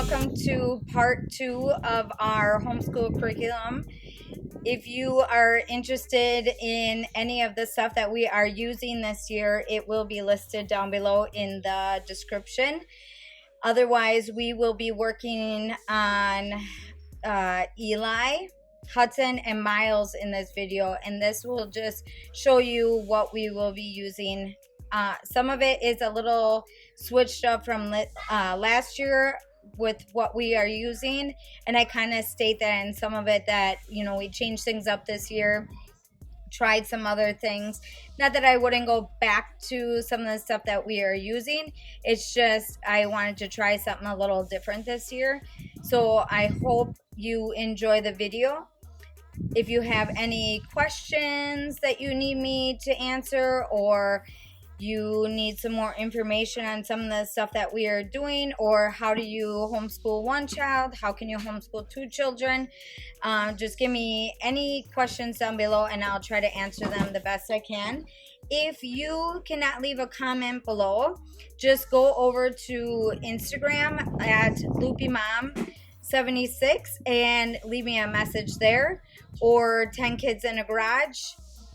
welcome to part 2 of our homeschool curriculum. If you are interested in any of the stuff that we are using this year, it will be listed down below in the description. Otherwise, we will be working on Eli, Hudson, and Miles in this video, and this will just show you what we will be using. Some of it is a little switched up from last year with what we are using, and I kind of state that in some of it that, you know, we changed things up this year, tried some other things. Not that I wouldn't go back to some of the stuff that we are using, it's just I wanted to try something a little different this year. So I hope you enjoy the video. If you have any questions that you need me to answer, or you need some more information on some of the stuff that we are doing, or how do you homeschool one child, how can you homeschool two children, just give me any questions down below and I'll try to answer them the best I can. If you cannot leave a comment below, just go over to Instagram at loopymom76 and leave me a message there, or 10 kids in a garage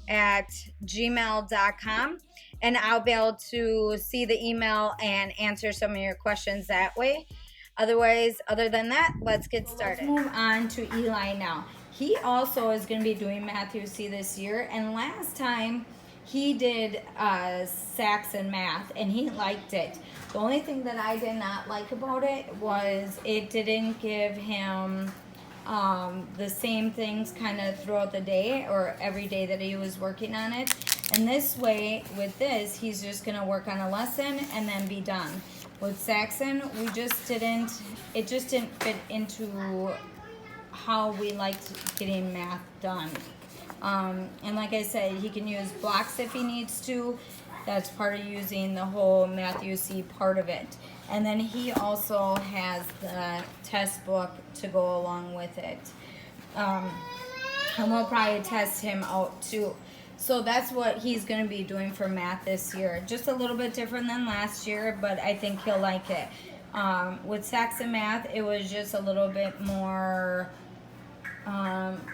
at gmail.com, and I'll be able to see the email and answer some of your questions that way. Other than that, let's get started. Let's move on to Eli now. He also is going to be doing Matthew C this year, and last time he did Saxon math and he liked it. The only thing that I did not like about it was it didn't give him the same things kind of throughout the day or every day that he was working on it. And this way, with this, he's just going to work on a lesson and then be done. With Saxon, it just didn't fit into how we liked getting math done. And like I said, he can use blocks if he needs to. That's part of using the whole Matthew C part of it. And then he also has the test book to go along with it. And we'll probably test him out too. So that's what he's going to be doing for math this year. Just a little bit different than last year, but I think he'll like it. With Saxon math, it was just a little bit more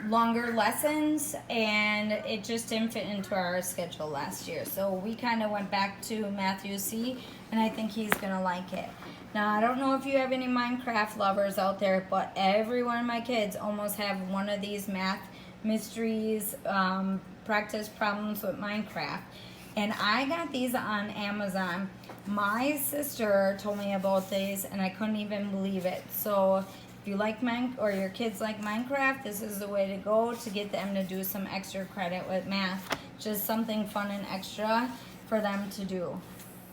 longer lessons, and it just didn't fit into our schedule last year. So we kind of went back to Matthew C, and I think he's going to like it. Now, I don't know if you have any Minecraft lovers out there, but every one of my kids almost have one of these math mysteries, practice problems with Minecraft. And I got these on Amazon. My sister told me about these, and I couldn't even believe it. So if you like or your kids like Minecraft, this is the way to go to get them to do some extra credit with math. Just something fun and extra for them to do.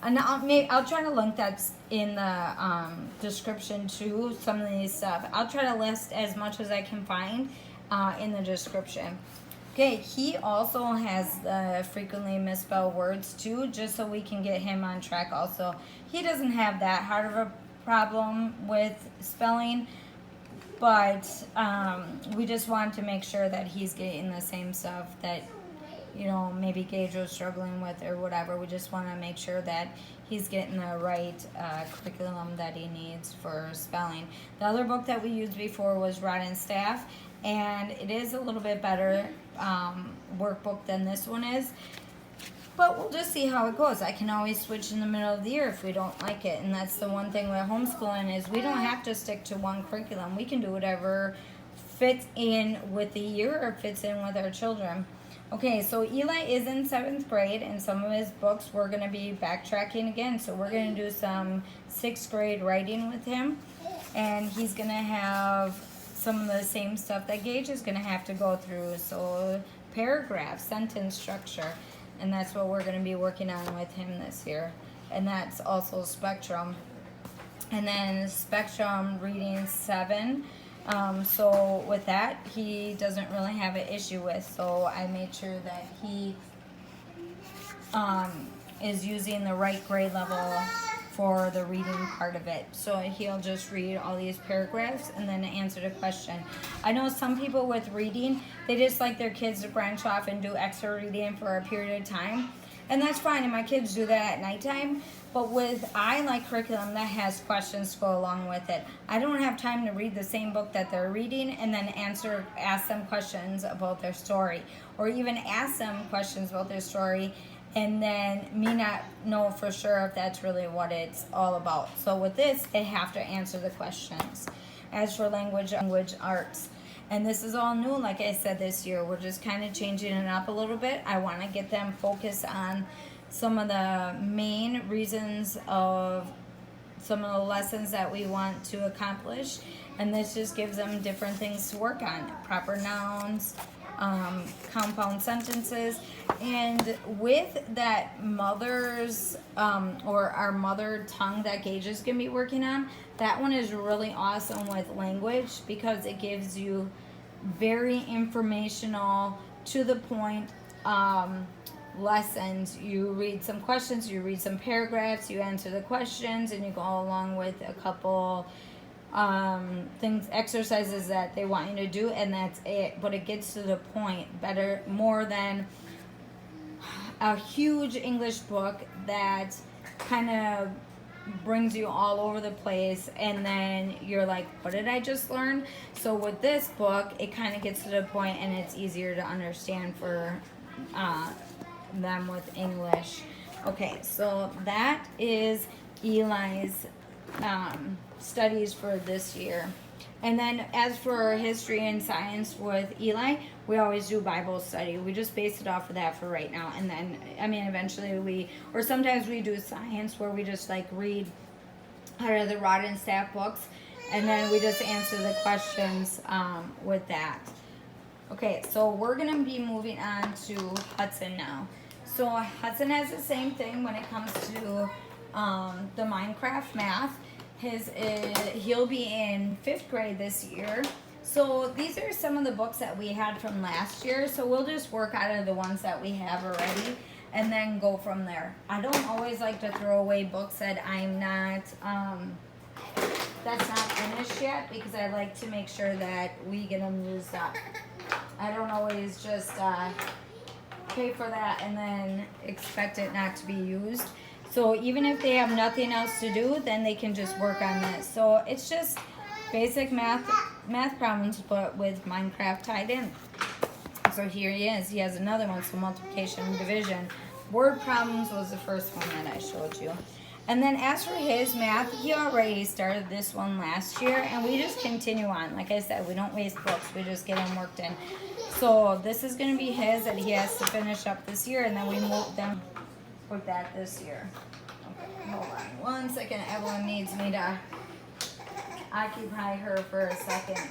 And I'll try to link that in the description too, some of these stuff. I'll try to list as much as I can find in the description. Okay, he also has the frequently misspelled words too, just so we can get him on track also. He doesn't have that hard of a problem with spelling, but we just want to make sure that he's getting the same stuff that, you know, maybe Gage was struggling with or whatever. We just want to make sure that he's getting the right curriculum that he needs for spelling. The other book that we used before was Rod and Staff, and it is a little bit better workbook than this one is. But we'll just see how it goes. I can always switch in the middle of the year if we don't like it. And that's the one thing with homeschooling is we don't have to stick to one curriculum. We can do whatever fits in with the year or fits in with our children. Okay, so Eli is in 7th grade, and some of his books we're going to be backtracking again. So we're going to do some 6th grade writing with him. And he's going to have some of the same stuff that Gage is going to have to go through. So paragraph, sentence structure. And that's what we're going to be working on with him this year. And that's also Spectrum. And then Spectrum reading 7. So with that, he doesn't really have an issue with. So I made sure that he is using the right grade level for the reading part of it. So he'll just read all these paragraphs and then answer the question. I know some people with reading, they just like their kids to branch off and do extra reading for a period of time. And that's fine, and my kids do that at nighttime. But with I Like Curriculum, that has questions to go along with it. I don't have time to read the same book that they're reading and then ask them questions about their story, or even ask them questions about their story and then me not know for sure if that's really what it's all about. So with this, they have to answer the questions. As for language arts, and this is all new, like I said, this year. We're just kind of changing it up a little bit. I want to get them focused on some of the main reasons of some of the lessons that we want to accomplish. And this just gives them different things to work on. Proper nouns, compound sentences. And with that mother's, or our mother tongue that Gage is going to be working on, that one is really awesome with language because it gives you very informational, to the point lessons. You read some questions, you read some paragraphs, you answer the questions, and you go along with a couple exercises that they want you to do, and that's it. But it gets to the point better, more than a huge English book that kind of brings you all over the place, and then you're like, what did I just learn? So with this book, it kind of gets to the point, and it's easier to understand for them with English. Okay, so that is Eli's studies for this year. And then as for history and science with Eli, we always do Bible study. We just base it off of that for right now. And then, eventually or sometimes we do science where we just like read out of the Rod and Staff books, and then we just answer the questions with that. Okay, so we're going to be moving on to Hudson now. So Hudson has the same thing when it comes to the Minecraft math. He'll be in 5th grade this year. So these are some of the books that we had from last year. So we'll just work out of the ones that we have already and then go from there. I don't always like to throw away books that I'm not, that's not finished yet, because I like to make sure that we get them used up. I don't always just pay for that and then expect it not to be used. So even if they have nothing else to do, then they can just work on this. So it's just basic math problems, but with Minecraft tied in. So here he is. He has another one, so multiplication and division. Word problems was the first one that I showed you. And then as for his math, he already started this one last year, and we just continue on. Like I said, we don't waste books. We just get them worked in. So this is going to be his that he has to finish up this year, and then we move them with that this year. Okay, hold on 1 second. Evelyn needs me to occupy her for a second.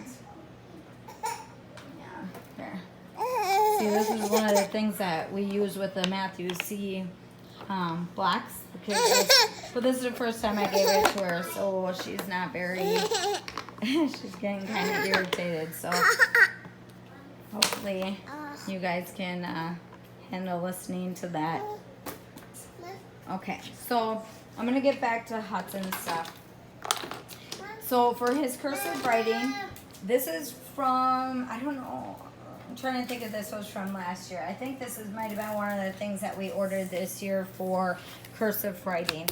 Yeah, there. See, this is one of the things that we use with the Matthew C. blocks. But this is the first time I gave it to her, so she's not very, she's getting kind of irritated. So hopefully you guys can handle listening to that. Okay, so I'm going to get back to Hudson's stuff. So for his cursive writing, this is from, I don't know, I'm trying to think if this was from last year. I think this might have been one of the things that we ordered this year for cursive writing.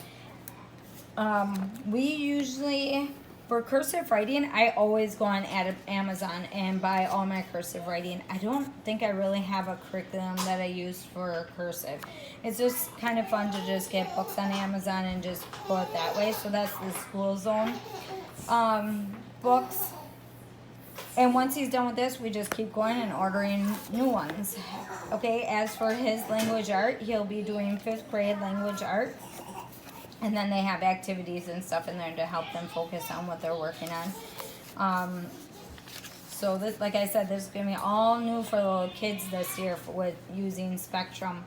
We usually, for cursive writing, I always go on Amazon and buy all my cursive writing. I don't think I really have a curriculum that I use for cursive. It's just kind of fun to just get books on Amazon and just go it that way. So that's the School Zone books. And once he's done with this, we just keep going and ordering new ones. Okay, as for his language art, he'll be doing 5th grade language art. And then they have activities and stuff in there to help them focus on what they're working on. So this, like I said, this is going to be all new for little kids this year with using Spectrum.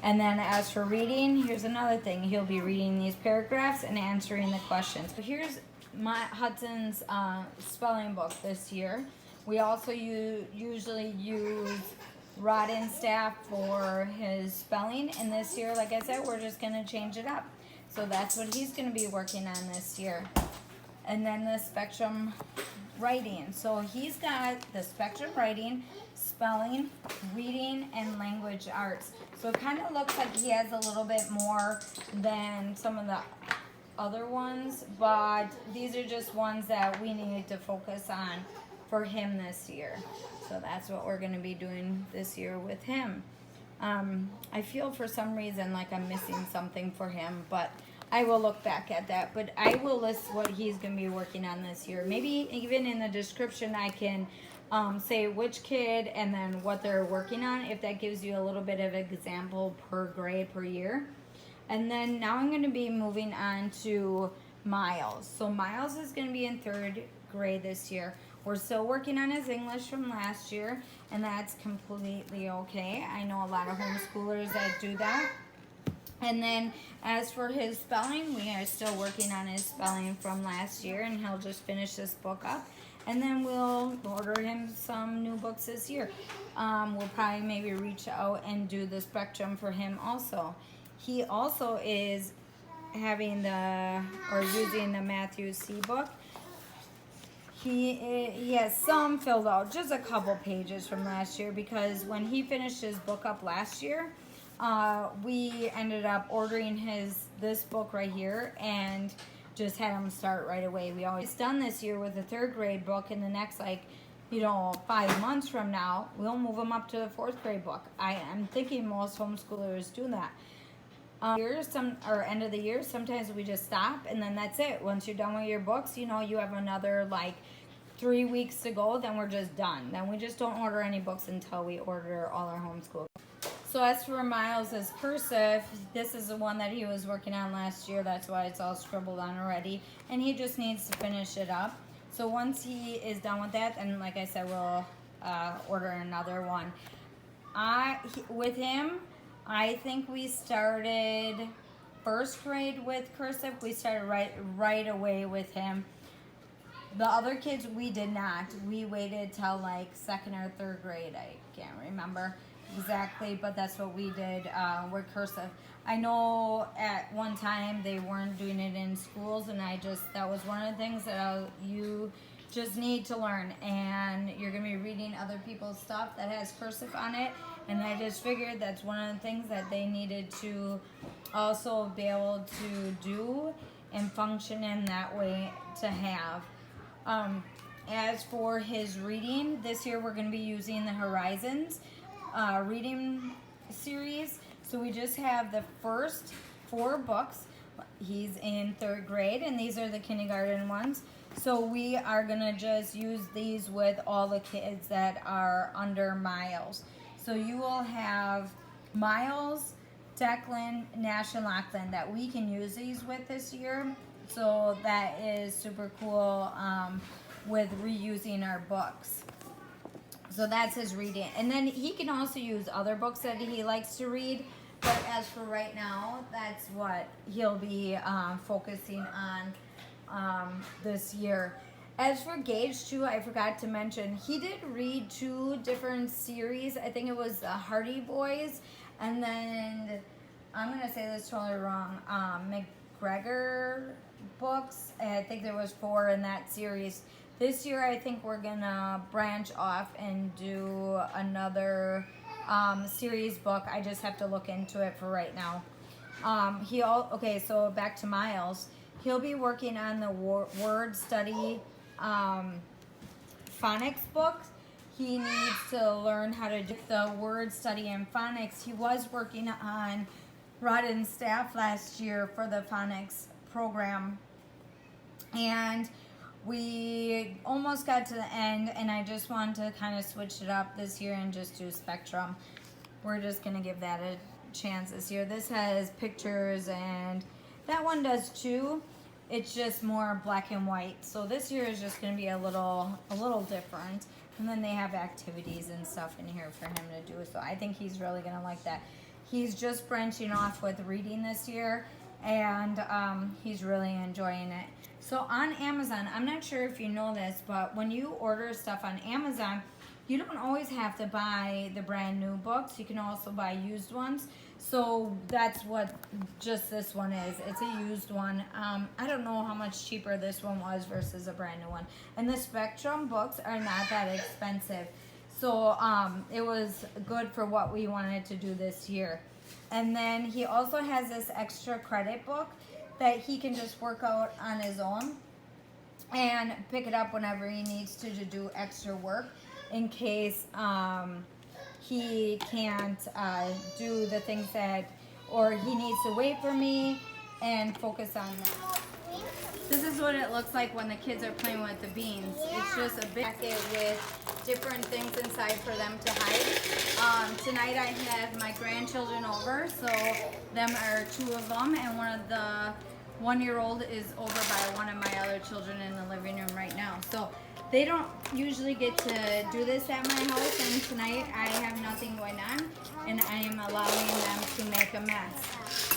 And then as for reading, here's another thing. He'll be reading these paragraphs and answering the questions. So here's Hudson's spelling book this year. We also usually use Rod and Staff for his spelling. And this year, like I said, we're just going to change it up. So that's what he's going to be working on this year. And then the Spectrum writing. So he's got the spectrum writing, spelling, reading, and language arts. So it kind of looks like he has a little bit more than some of the other ones, but these are just ones that we needed to focus on for him this year. So that's what we're going to be doing this year with him. I feel for some reason like I'm missing something for him, but I will look back at that. But I will list what he's going to be working on this year. Maybe even in the description I can say which kid and then what they're working on, if that gives you a little bit of example per grade per year. And then now I'm going to be moving on to Miles. So Miles is going to be in 3rd grade this year. We're still working on his English from last year, and that's completely okay. I know a lot of homeschoolers that do that. And then as for his spelling, we are still working on his spelling from last year, and he'll just finish this book up. And then we'll order him some new books this year. We'll probably maybe reach out and do the spectrum for him also. He also is having using the Matthew C book. He has some filled out, just a couple pages from last year, because when he finished his book up last year, we ended up ordering this book right here and just had him start right away. We always done this year with the 3rd grade book, and the next 5 months from now we'll move him up to the 4th grade book. I'm thinking most homeschoolers do that. End of the year, sometimes we just stop and then that's it. Once you're done with your books, you have another 3 weeks to go, then we're just done. Then we just don't order any books until we order all our homeschool. So as for Miles' cursive, this is the one that he was working on last year. That's why it's all scribbled on already. And he just needs to finish it up. So once he is done with that, then like I said, we'll order another one. With him, I think we started 1st grade with cursive. We started right away with him. The other kids, we did not. We waited till 2nd or 3rd grade. I can't remember exactly, but that's what we did with cursive. I know at one time they weren't doing it in schools, and that was one of the things that you just need to learn. And you're going to be reading other people's stuff that has cursive on it. And I just figured that's one of the things that they needed to also be able to do and function in that way to have. As for his reading, this year we're going to be using the Horizons reading series. So we just have the first 4 books. He's in 3rd grade, and these are the kindergarten ones. So we are going to just use these with all the kids that are under Miles. So you will have Miles, Declan, Nash, and Lachlan that we can use these with this year. So that is super cool with reusing our books. So that's his reading. And then he can also use other books that he likes to read. But as for right now, that's what he'll be focusing on this year. As for Gage, too, I forgot to mention, he did read 2 different series. I think it was the Hardy Boys, and then, I'm going to say this totally wrong, McGregor books. I think there was 4 in that series. This year, I think we're going to branch off and do another series book. I just have to look into it for right now. Okay, so back to Miles. He'll be working on the word study phonics book. He needs to learn how to do the word study and phonics. He was working on Rod and Staff last year for the phonics program, and we almost got to the end, and I just wanted to kind of switch it up this year and just do Spectrum. We're just going to give that a chance this year. This has pictures, and that one does too. It's just more black and white. So this year is just going to be a little different. And then they have activities and stuff in here for him to do. So I think he's really going to like that. He's just branching off with reading this year, and he's really enjoying it. So on Amazon, I'm not sure if you know this, but when you order stuff on Amazon, you don't always have to buy the brand new books. You can also buy used ones. So that's what just this one is. It's a used one. I don't know how much cheaper this one was versus a brand new one. And the Spectrum books are not that expensive. So it was good for what we wanted to do this year. And then he also has this extra credit book that he can just work out on his own and pick it up whenever he needs to do extra work in case he can't do the things that, or he needs to wait for me and focus on that. This is what it looks like when the kids are playing with the beans. It's just a packet with different things inside for them to hide. Tonight I have my grandchildren over, so them are 2 of them, and one of the 1-year-old is over by one of my other children in the living room right now. So they don't usually get to do this at my house, and tonight I have nothing going on, and I am allowing them to make a mess.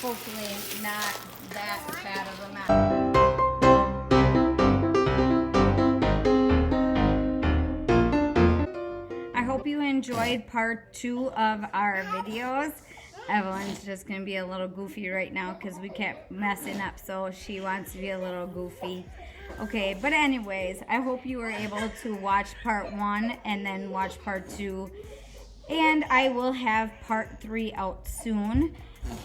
Hopefully not that bad of a mess. I hope you enjoyed part 2 of our videos. Evelyn's just going to be a little goofy right now because we kept messing up, so she wants to be a little goofy. Okay, but anyways, I hope you were able to watch part 1 and then watch part 2. And I will have part 3 out soon.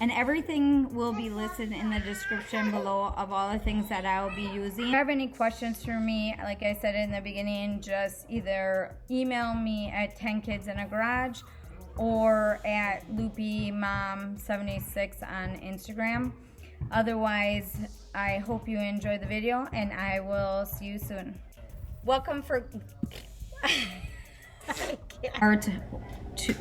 And everything will be listed in the description below of all the things that I will be using. If you have any questions for me, like I said in the beginning, just either email me at 10kidsinthegarage or at loopymom76 on Instagram. Otherwise, I hope you enjoyed the video, and I will see you soon. Welcome for part 2.